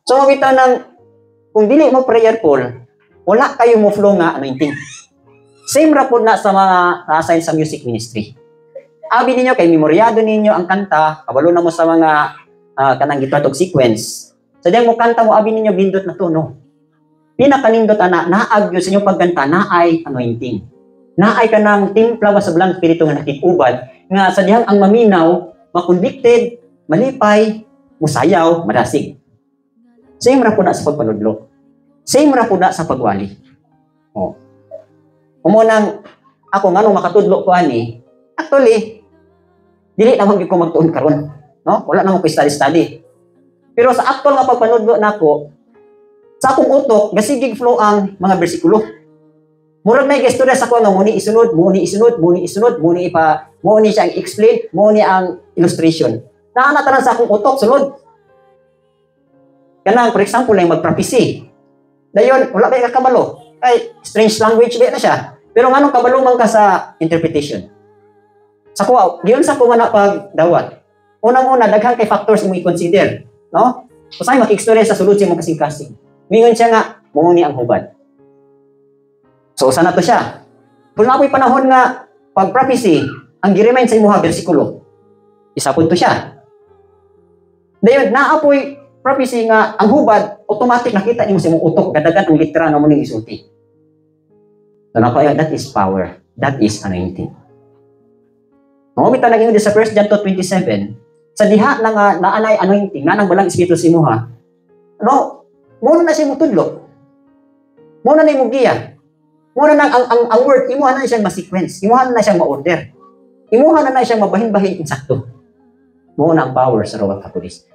So bitaw ng kung dili mo prayerful, wala kayo mo flow nga anointing. Same ra pud na sa mga assign sa music ministry. Abi ninyo kay memoryado ninyo ang kanta, kabalo na mo sa mga kanang guitar tog sequence. Sa diyang mo kanta mo abi ninyo bindot na tono. Pinakanindot ana naag yun sa inyong pagkanta naay anointing. Naay ka ng timpla sa blang espiritu nga nakikubad nga sa diyang ang maminaw, makonvicted, malipay, musayaw, madasig. Same ra po na sa pagpanudlo. Same ra po na sa pagwali. Oh. Umunang ako nga nung makatudlo ko ani, actually dili naman gyud ko magtuon karon, no? Wala na mo ko study. Pero sa actual nga pagpanudlo nako, sa akong utok gasigig flow ang mga bersikulo. Murag may istorya sa ko nga muni isunod, muni siya ang explain, muni ang illustration. Naana tanan sa akong utok sunod. Kanang for example lang magprophecy. Dayon wala kay kakabalo. Ay strange language ba na siya. Pero nganong kabalo man ka sa interpretation? Sa kuha, diyon sa kuha na pagdawat. Unang-una, daghang kay factors mo i-consider. No? Kusay makikistorya sa sulod siya mong kasing-kasing. Mingon siya nga, muni ang hubad. So, usa na to siya. Kung napoy panahon nga, pag-prophecy, ang gi-remind sa imuha bersikulo, isa po to siya. Dayon, naapoy prophecy nga, ang hubad, automatic nakita niyo sa imong utok, gadagan ang litera na mo ning isulti. So, that is power. That is anointing. Mawabita na sa 1 John 2:27, sa diha na nga naanay anointing, nanang balang espiritu sa imuha, no, muna na siya mutudlo. Muna na yung giya. Muna na ang word, imuha na siyang ma-sequence. Imuha na siyang ma-order. Imuha na siyang mabahin-bahin insakto. Muna ang power sa rawat kapulis.